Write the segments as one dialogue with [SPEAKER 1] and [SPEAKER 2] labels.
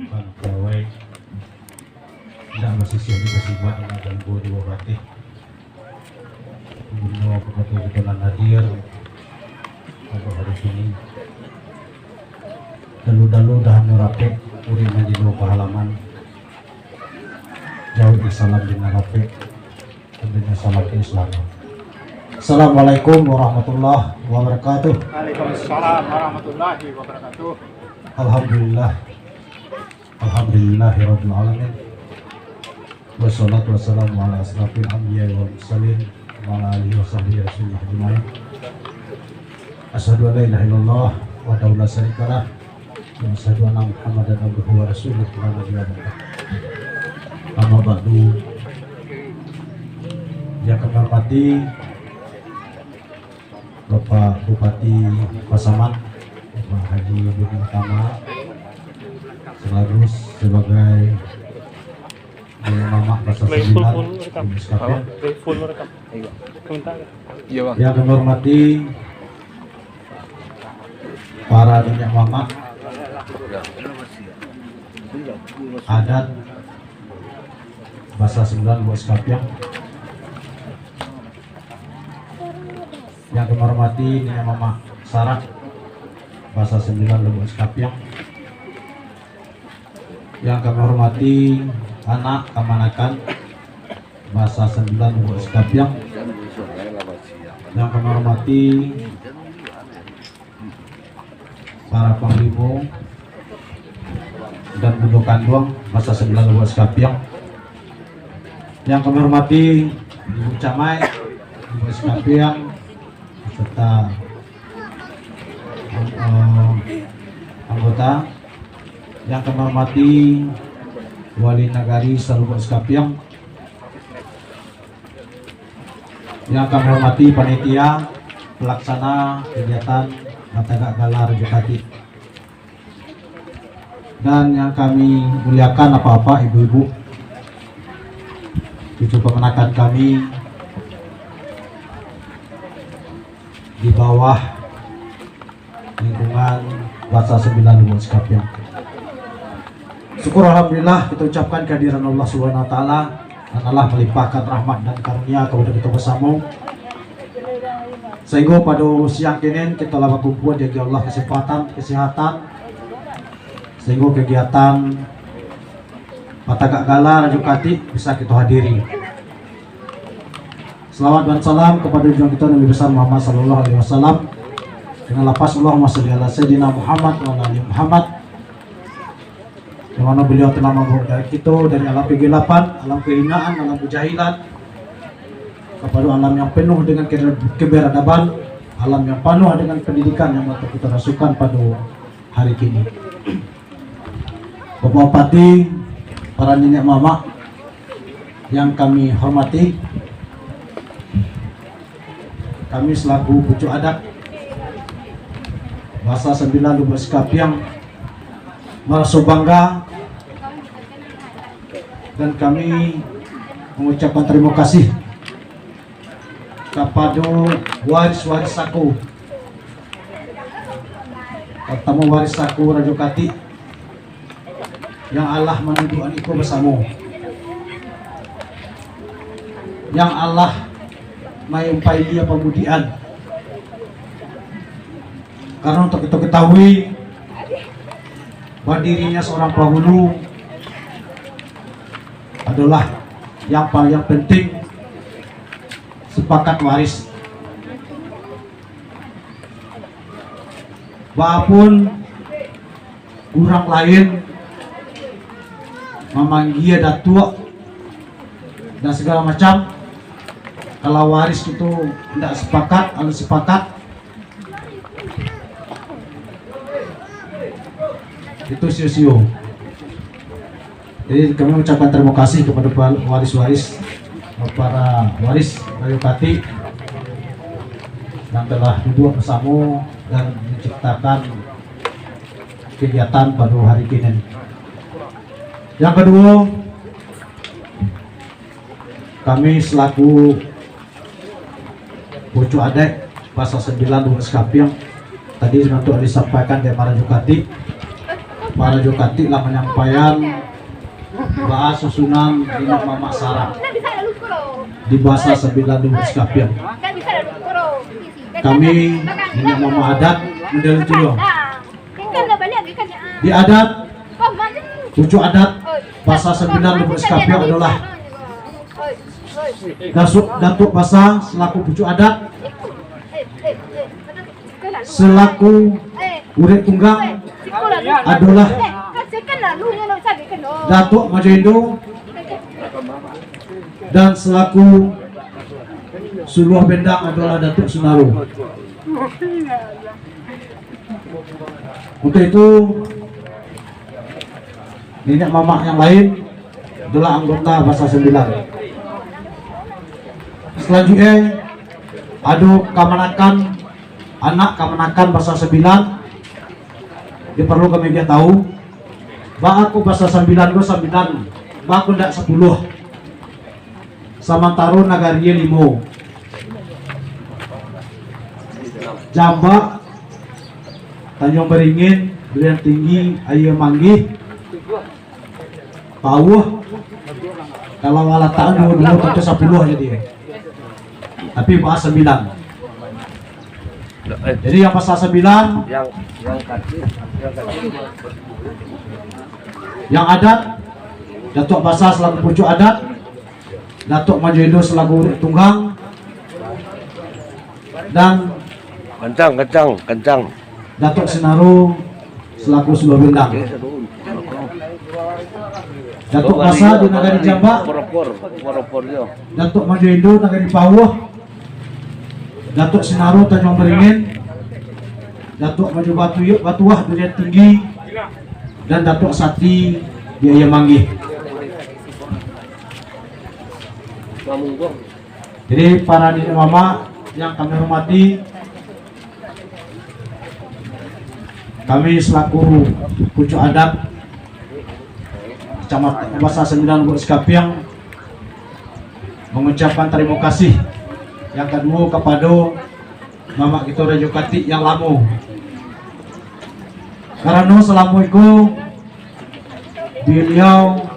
[SPEAKER 1] pagkaway tidak masisya di kasibat na ganggu di wabati Gino pagkatutunan hadir pada hari ini dalu-dalu dahan nurape uri majinu pahalaman jauh di salam di narape tentunya salam ke Islam. Assalamualaikum warahmatullahi wabarakatuh.
[SPEAKER 2] Waalaikumsalam warahmatullahi wabarakatuh.
[SPEAKER 1] Alhamdulillah, alhamdulillahirabbil alamin. Wassalatu wassalamu ala asrafil anbiya wal mursalin wa ala alihi wa sahbihi rasulillah ajmain. Asyhadu an la ilaha illallah wa la syarika lah wa asyhadu anna Muhammadan abduhu wa rasuluh la nabiyya ba'dah. Amma ba'du. Yang kami hormati Bapak Bupati Pasaman, Bapak Haji Budi Utama, sekaligus sebagai Mama Pasar Sembilan yang kami hormati para nenek mama adat Bahasa 9 Buat Kapiang, yang kami hormati nenek mama Sarah Bahasa 9 Buat Kapiang, yang kami hormati anak Kamanakan Bahasa 9 Buat Kapiang, yang kami hormati para panglima dan Budo Kanduang Bahasa 9 Buat Kapiang, yang kami hormati Ibu Camai Buat Kapiang serta anggota, yang kami hormati Wali Nagari Salubut Kapiang, yang kami hormati panitia pelaksana kegiatan Batagak Galar Jukati, dan yang kami muliakan apa-apa ibu-ibu, cucu kemenakan kami di bawah lingkungan Bahasa 9 Buat Kapiang. Syukur alhamdulillah kita ucapkan kehadiran Allah Subhanahu wa taala dan Allah melimpahkan rahmat dan karunia kepada kita bersama. Sehingga pada siang kini kita dapat kumpul dari Allah kesehatan sehingga kegiatan Batagak Galar Jukati bisa kita hadiri. Selawat dan salam kepada junjungan kita Nabi besar Muhammad sallallahu alaihi wasallam. Dengan lapas Allahumma sholli ala sayyidina Muhammad wa ala ali Muhammad. Di mana beliau telah membawa dari kita dari alam kegelapan, alam kehinaan, alam kejahilan kepada alam yang penuh dengan keberadaban, alam yang penuh dengan pendidikan yang dapat kita rasukan pada hari ini. Bapak Bupati, para nenek mama yang kami hormati, kami selaku pucuk adat Bahasa 9 Buat Kapiang merasa bangga dan kami mengucapkan terima kasih kepada waris-waris aku, pertama waris aku Rajo Kati yang Allah menunjukkan itu bersama, yang Allah menyampaikan dia pemudian. Karena untuk kita ketahui bahwa dirinya seorang penghulu adalah yang paling penting sepakat waris. Walaupun orang lain memanggil datuk dan segala macam, kalau waris itu tidak sepakat, kalau sepakat itu sio-sio. Jadi kami mengucapkan terima kasih kepada waris-waris, para waris Rayo Kati yang telah duduk bersama dan menciptakan kegiatan pada hari ini. Yang kedua, kami selaku pucuk adat Bahasa 9 Buat Kapiang tadi untuk disampaikan dari para Jukati para jokati lah penyampaian bahas susunan Nenek Mama Sarah di bahasa 9 Skapian. Kami Nenek Mama adat Mandailing Tuyong. Di adat pucuk adat bahasa 9 Skapian adalah Datuk Basa selaku pucuk adat, selaku urip tunggang adalah Datuk Majoindo, dan selaku suluh bendang adalah Datuk Sunaru. Untuk itu Nenek Mama yang lain adalah anggota bahasa 9. Selanjutnya ada kamanakan anak kamanakan bahasa 9. Diperlu kami dia tahu bahwa aku bahasa 9 go 9 bahwa aku ndak 10 samantaro nagariye 5 Jambak Tanjung Beringin Durian Tinggi Ayu Manggih Pauh kalau ngalataan dulu itu 10 jadi tapi bahasa 9. Jadi yang pasal 9 yang adat Datuk Basa selaku pucuk adat, Datuk Majoindo selaku tunggang, dan kencang Datuk Sunaru selaku suluh bendang. Datuk Basa di Nagari Jambak, Datuk Majoindo Nagari Pauh, Datuk Sunaru Tanjung Beringin, Datuk Maju Batuah Durian Tinggi, dan Datuk Sati di Ayam Manggih. Jadi para Nenek Mama yang kami hormati, kami selaku pucuk adat Kecamatan Bahasa 9 Skapian mengucapkan terima kasih yang kedua kepada Mama kita Rajokati yang lama, karena selama itu beliau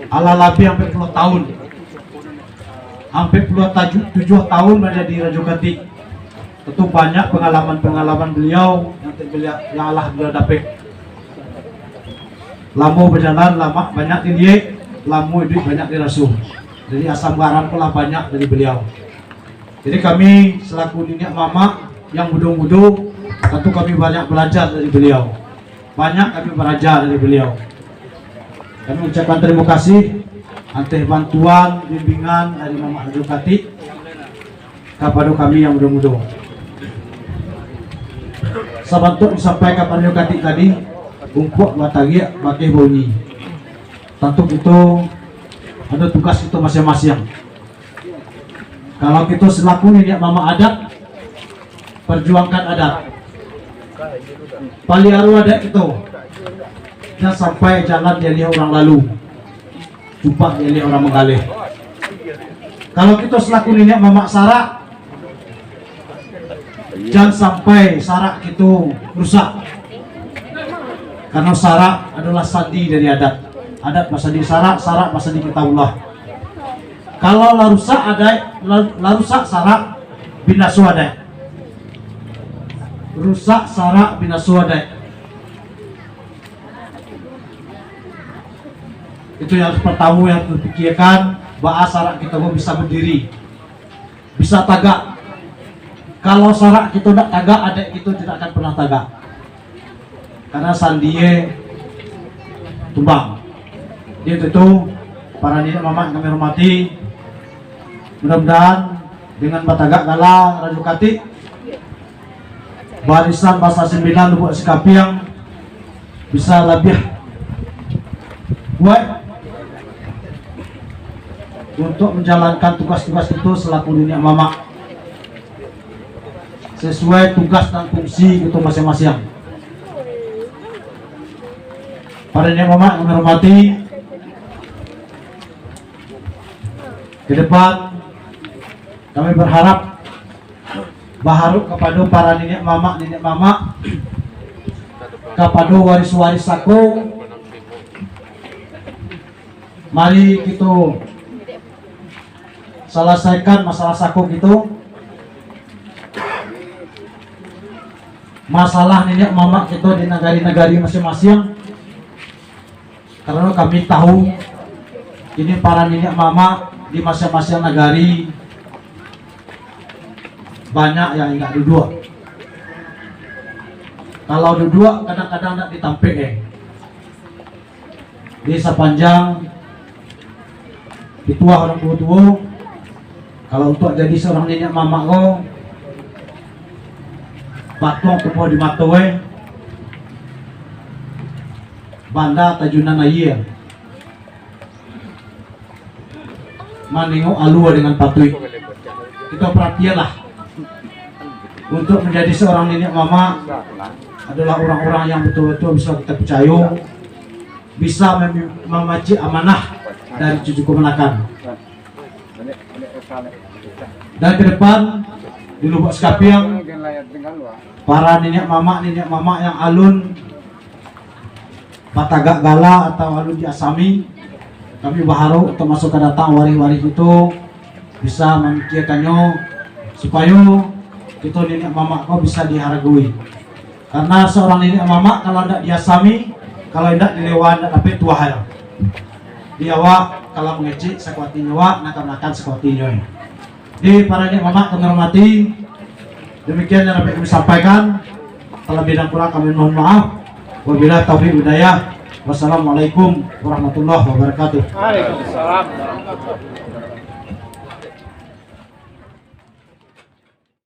[SPEAKER 1] ala lebih hampir 10 tahun, hampir 7 tahun menjadi Rajokati. Tentu banyak pengalaman beliau yang Allah beliau dapat. Lama berjalan, lama banyak dia, lama duit banyak dirasuh. Jadi asam garam pula banyak dari beliau. Jadi kami selaku Nenek Mama yang muda-muda, tentu kami banyak belajar dari beliau. Banyak kami belajar dari beliau. Kami ucapkan terima kasih atas bantuan bimbingan dari Mama Rajokati kepada kami yang muda-muda. Sabantuk disampaikan kepada Rajokati tadi, umpuk batagi pakai bunyi. Tentu itu ada tugas itu masing-masing. Kalau kita selaku Nenek Mama adat, perjuangkan adat, paliaru adat itu, dan sampai jalan dia orang lalu, jumpa dia orang menggalih. Kalau kita selaku Nenek Mama Sarah, jangan sampai Sarah itu rusak, karena Sarah adalah sandi dari adat. Adat bahasa di Sarah, Sarah bahasa di Kitabullah. Kalau larusak adat, larusak Sarah binasu adat. Rusak Sarah binasu adat. Itu yang pertama yang terpikirkan, bahwa Sarah kita bisa berdiri, bisa tagak. Kalau Sarah kita tidak tagak, adat kita tidak akan pernah tagak. Karena sandie tumbang. Dia tentu para Nenek Mama yang kami hormati, mudah-mudahan dengan batagak kala Rajokati barisan bahasa 9 Lubuk Skapian bisa lebih kuat untuk menjalankan tugas-tugas itu selaku Nenek Mama sesuai tugas dan fungsi itu masing-masing. Para Nenek Mama yang kami hormati, ke depan kami berharap baharu kepada para Nenek Mama kepada waris-waris aku, mari kita selesaikan masalah saku gitu. Masalah nenek mama kita di negari-negari masing-masing, karena kami tahu ini para nenek mama di masing-masing negari banyak yang enggak duduk. Kalau duduk kadang-kadang enggak ditampik di sepanjang ditua orang tua. Kalau untuk jadi seorang nenek mama ko batong tupo di matoe banda tajunan ayah maningo alua dengan patuy. Kita perhatianlah untuk menjadi seorang nenek mama adalah orang-orang yang betul-betul bisa kita percaya, bisa memaci amanah dari cucu kemenakan. Dan ke depan di Lubuk Sekapiang, para nenek mama yang alun Batagak Gala atau alun di Asami, kami baharu untuk masuk ke datang waris-waris itu bisa memikirkannya supaya kita nenek mama kau bisa dihargai. Karena seorang nenek mama kalau tidak diasami, kalau tidak dilewan tidak dapat tua hal. Dia kalau mengecik sekuatinya nak makan sekuatinya. Di para nenek mama kami hormati, demikian yang dapat kami sampaikan. Terlebih dan kurang kami mohon maaf. Wabillahi taufiq hidayah. Wassalamualaikum warahmatullahi wabarakatuh.
[SPEAKER 2] Waalaikumsalam warahmatullahi wabarakatuh.